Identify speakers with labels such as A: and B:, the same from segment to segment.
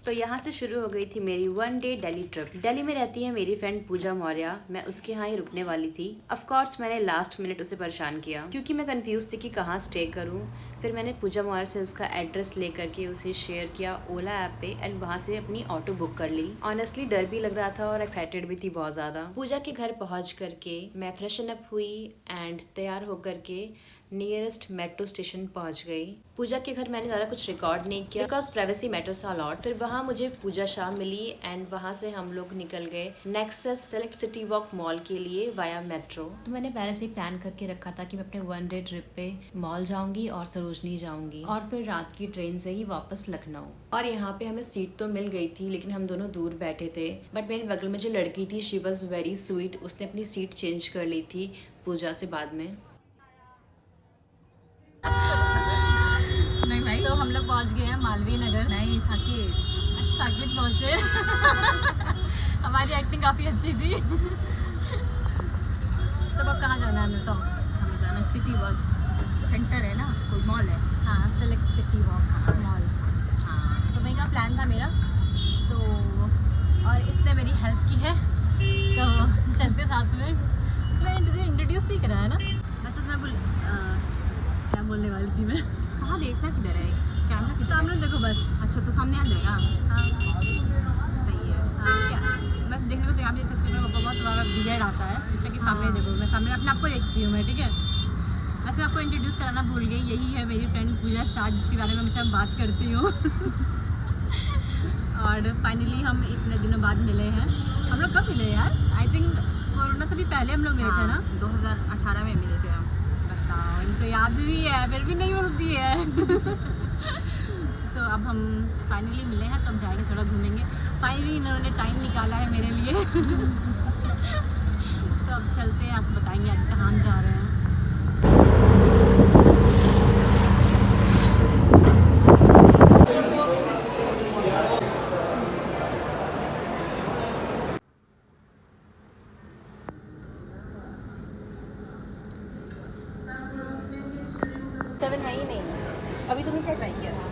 A: तो यहाँ से शुरू हो गई थी मेरी 1 डे दिल्ली ट्रिप। दिल्ली में रहती है मेरी फ्रेंड पूजा मौर्य, मैं उसके यहाँ ही रुकने वाली थी। ऑफ कोर्स मैंने लास्ट मिनट उसे परेशान किया क्योंकि मैं कंफ्यूज थी कि कहाँ स्टे करूँ। फिर मैंने पूजा मौर्य से उसका एड्रेस ले करके उसे शेयर किया ओला ऐप पे एंड वहाँ से अपनी ऑटो बुक कर ली। ऑनेस्टली डर भी लग रहा था और एक्साइटेड भी थी बहुत ज़्यादा। पूजा के घर पहुँच करके मैं फ्रेशन अप हुई एंड तैयार होकर के नियरेस्ट मेट्रो स्टेशन पहुंच गई। पूजा के घर मैंने ज़्यादा कुछ रिकॉर्ड नहीं किया because privacy matters a lot. फिर वहाँ मुझे पूजा शाह मिली एंड वहाँ से हम लोग निकल गए nexus select city walk mall के लिए वाया मेट्रो। तो मैंने पहले से ही प्लान करके रखा था कि मैं अपने 1 डे ट्रिप पे मॉल जाऊंगी और सरोजनी जाऊंगी और फिर रात की ट्रेन से ही वापस लखनऊ। और यहाँ पे हमें सीट तो मिल गई थी लेकिन हम दोनों दूर बैठे थे। बट मेरे बगल में जो लड़की थी शी वॉज वेरी स्वीट, उसने अपनी सीट चेंज कर ली थी पूजा से बाद में।
B: नहीं भाई, तो हम लोग पहुंच गए हैं मालवीय नगर। नहीं साकिब, साकिब पहुंचे। हमारी एक्टिंग काफ़ी अच्छी थी। तो अब कहाँ जाना है हमें? तो हमें जाना है सिटी वॉक सेंटर है ना, कोई मॉल है। हाँ, सेलेक्ट सिटी वॉक मॉल। हाँ, तो वहीं का प्लान था मेरा। तो और इसने मेरी हेल्प की है, तो चलते साथ में। इसमें तुझे इंट्रोड्यूस नहीं करा है ना? वैसे तो मैं क्या बोलने वाली थी मैं? कहाँ देखना किधर है? कैमरा किधर? सामने देखो बस। अच्छा, तो सामने आ जाएगा। हाँ सही है। हाँ क्या, बस देखने को तो यहाँ भी देख सकते हो। मेरा पापा बहुत बड़ा बिगड़ आता है, सोचा कि सामने देखो। मैं सामने अपने आप को देखती हूँ मैं, ठीक है। वैसे आपको इंट्रोड्यूस कराना भूल गई, यही है मेरी फ्रेंड पूजा शाह, जिसके बारे में हमेशा बात करती हूँ। और फाइनली हम इतने दिनों बाद मिले हैं। हम लोग कब मिले यार? आई थिंक कोरोना से भी पहले हम लोग मिले थे ना, 2018 में मिले थे हम। बताओ, इनको याद भी है फिर भी नहीं बोलती है। तो अब हम फाइनली मिले हैं, तो हम जाएंगे थोड़ा घूमेंगे। फाइनली इन्होंने टाइम निकाला है मेरे लिए। तो अब चलते हैं, आपको बताएंगे आज कहाँ हम जा रहे हैं। सेवन है ही नहीं। अभी तुमने क्या ट्राई किया था?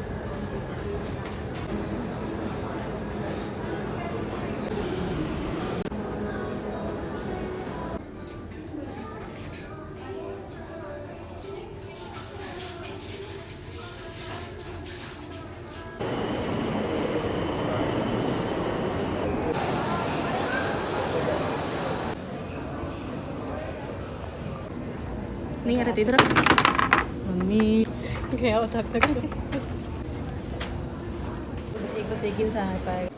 B: नहीं आ रहे थे इधर। मम्मी गया थक थक। एक बस एक इंसान आ पाएगा।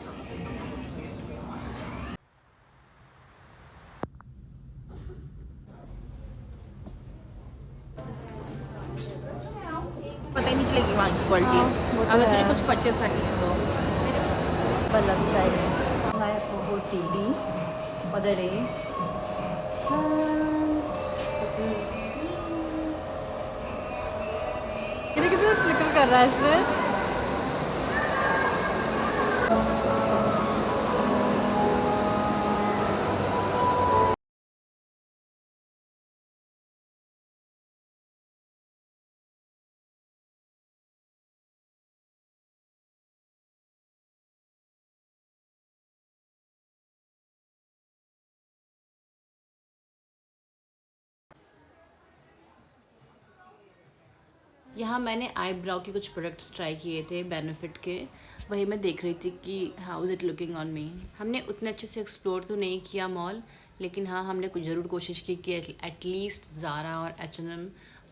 B: पता ही नहीं चलेगी वहाँ की क्वालिटी। अगर तुझे कुछ परचेस करनी है तो बल्लभ चाय टीडी मदर कितना फ्लिकर कर रहा है इसमें।
A: यहाँ मैंने आईब्राउ के कुछ प्रोडक्ट्स ट्राई किए थे बेनिफिट के, वही मैं देख रही थी कि how is it looking on me. हमने उतने अच्छे से एक्सप्लोर तो नहीं किया मॉल, लेकिन हाँ हमने कुछ ज़रूर कोशिश की कि एटलीस्ट ज़ारा और H&M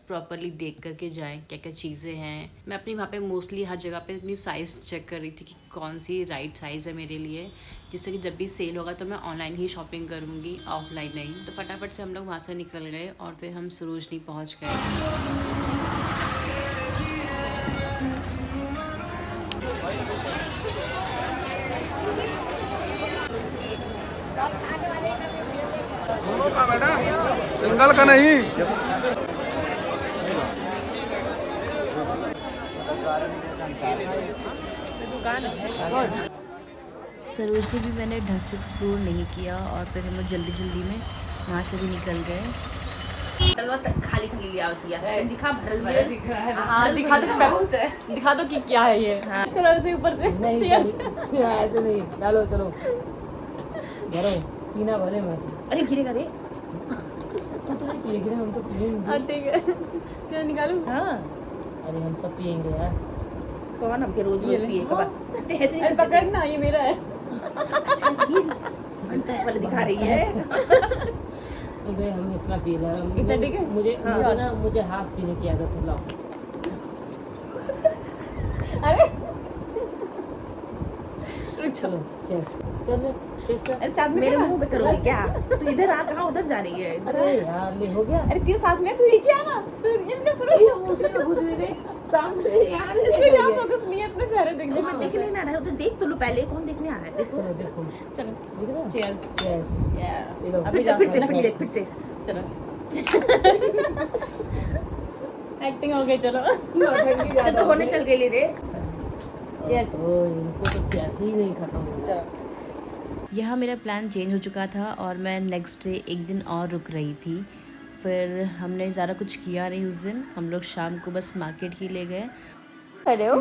A: प्रॉपरली देख करके जाएँ क्या क्या चीज़ें हैं। मैं अपनी वहाँ पे मोस्टली हर जगह पे अपनी साइज़ चेक कर रही थी कि कौन सी राइट साइज़ है मेरे लिए, जिससे कि जब भी सेल होगा तो मैं ऑनलाइन ही शॉपिंग करूँगी, ऑफलाइन नहीं। तो फटाफट से हम लोग वहाँ से निकल गए और फिर हम सरोजनी पहुँच गए।
C: दोनों का बेटा, सिंगल का नहीं।
A: सरोजनी भी मैंने ढंग से एक्सप्लोर नहीं किया और फिर हम लोग जल्दी जल्दी में वहाँ से भी निकल गए।
B: खाली खाली लिया होती है, दिखा भरल भरल
A: दिख रहा है ना।
B: हाँ दिखा दो,
A: बहुत है।
B: दिखा दो कि क्या है ये। हाँ। इस तरह से ऊपर से
D: नहीं
B: Cheers।
D: ऐसे नहीं डालो, चलो भरो, पीना भले मत।
B: अरे गिरेगा रे।
D: तू तो नहीं पिएगी ना, हम तो पिएंगे।
B: हाँ ठीक है, क्या निकालूं? हाँ
D: अरे हम सब पिएंगे यार।
B: कौन हम के रोज रोज पिए कब?
D: अरे पकड़ना, ये मेरा है।
B: वाले दिखा रही है।
D: तो भाई हम इतना पी रहे हैं।
B: इतना ठीक है?
D: मुझे
B: हाँ।
D: मुझे ना मुझे हाफ पीने की आदत है। लाओ।
B: अरे
D: चलो चेस, चलो चेस कर।
B: अरे साथ में मेरे मुंह पे करोगे क्या? तू इधर आ, कहाँ उधर जा रही है?
D: अरे यार ले हो गया।
B: अरे तेरे साथ में तू नीचे आ ना, तू इनमें पूरा
D: ये मुझसे में घुस भी गई सामने यार।
B: इसमें यहाँ फोकस नहीं है, अपने चेहरे देखने
E: तुम्हें देखने नहीं आ रहा है, तो देख तो लो पहले कौन देखने आ रहा है। देखो
D: चलो देखो,
B: चलो
D: दिख रहा है?
B: चीयर्स।
D: चेस
B: या
D: लो।
B: अभी
E: फिर से
B: चलो एक्टिंग हो गई। चलो
E: तो होने चल गई रे।
D: चेस। ओ इनको तो चेस ही नहीं खत्म होगा।
A: यहाँ मेरा प्लान चेंज हो चुका था और मैं नेक्स्ट डे एक दिन और रुक रही थी। फिर हमने ज़्यादा कुछ किया नहीं उस दिन, हम लोग शाम को बस मार्केट ही ले गए।
B: अरे हो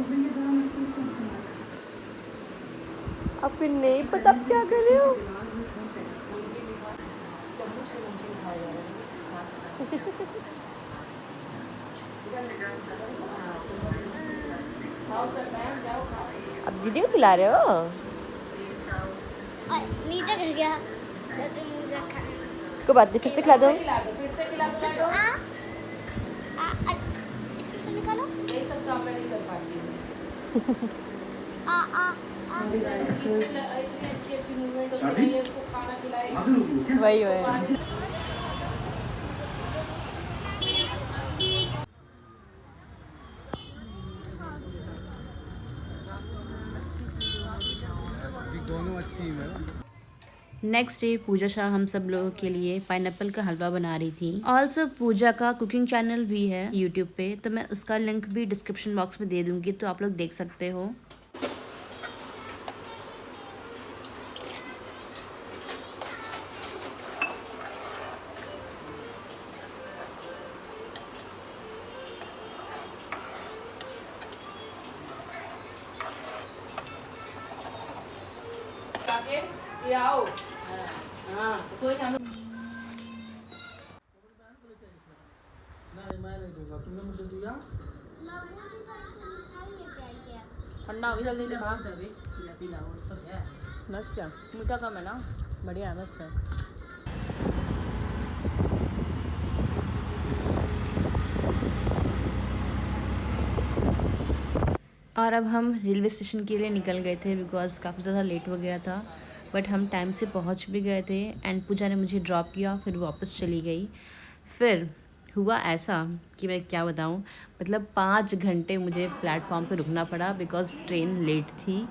B: आपको नहीं पता आप क्या कर रहे हो? अब दीदी को खिला रहे हो?
F: और नीचे गिर गया जैसे मुंह रखा।
B: कोई बात नहीं, फिर से खिला दो।
F: तो इसमें से निकालो।
D: ये सब काम मैं नहीं कर पाती हूँ।
F: आ
D: अच्छी मूवमेंट होती है, उसको खाना खिलाए।
B: वही वही
C: दोनों अच्छी है मैडम।
A: नेक्स्ट डे पूजा शाह हम सब लोगों के लिए पाइनएप्पल का हलवा बना रही थी। ऑल्सो पूजा का कुकिंग चैनल भी है यूट्यूब पे, तो मैं उसका लिंक भी डिस्क्रिप्शन बॉक्स में दे दूंगी, तो आप लोग देख सकते हो।
D: ये आओ। हाँ कोई ना।
B: ठंडा हो गया, जल्दी ले। हाँ मस्त है, मीठा कम है ना, बढ़िया है, मस्त है।
A: और अब हम रेलवे स्टेशन के लिए निकल गए थे बिकॉज काफ़ी ज़्यादा लेट हो गया था, बट हम टाइम से पहुंच भी गए थे एंड पूजा ने मुझे ड्रॉप किया, फिर वापस चली गई। फिर हुआ ऐसा कि मैं क्या बताऊं, मतलब 5 घंटे मुझे प्लेटफॉर्म पे रुकना पड़ा बिकॉज ट्रेन लेट थी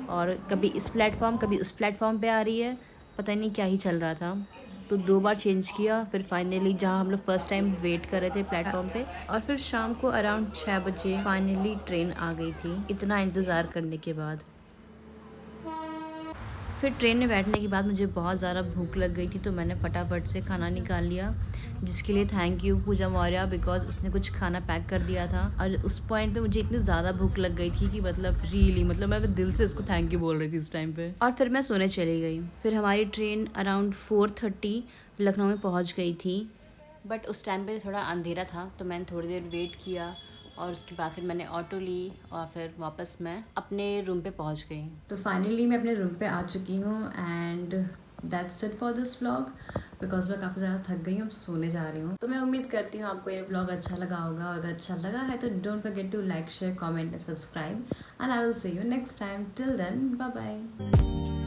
A: और कभी इस प्लेटफॉर्म कभी उस प्लेटफॉर्म पे आ रही है, पता नहीं क्या ही चल रहा था। तो 2 बार चेंज किया, फिर फाइनली जहाँ हम लोग फर्स्ट टाइम वेट कर रहे थे प्लेटफॉर्म पे, और फिर शाम को अराउंड 6 बजे फाइनली ट्रेन आ गई थी, इतना इंतज़ार करने के बाद। फिर ट्रेन में बैठने के बाद मुझे बहुत ज़्यादा भूख लग गई थी, तो मैंने फटाफट से खाना निकाल लिया, जिसके लिए thank you Pooja Maurya, because उसने कुछ खाना पैक कर दिया था। और उस पॉइंट पे मुझे इतनी ज़्यादा भूख लग गई थी कि मतलब रियली मतलब मैं दिल से उसको थैंक यू बोल रही थी इस टाइम पे। और फिर मैं सोने चली गई। फिर हमारी ट्रेन अराउंड 4:30 लखनऊ में पहुँच गई थी, बट उस टाइम पे थोड़ा अंधेरा था, तो मैंने थोड़ी देर वेट किया और उसके बाद फिर मैंने ऑटो ली और फिर वापस मैं अपने रूम पे पहुंच गई। तो फाइनली मैं अपने रूम पे आ चुकी हूँ and that's it for this vlog, because मैं काफ़ी ज़्यादा थक गई हूँ, अब सोने जा रही हूँ। तो मैं उम्मीद करती हूँ आपको ये व्लॉग अच्छा लगा होगा, और अगर अच्छा लगा है तो don't forget to like, share, comment and subscribe, and I will see you next time. Till then bye bye.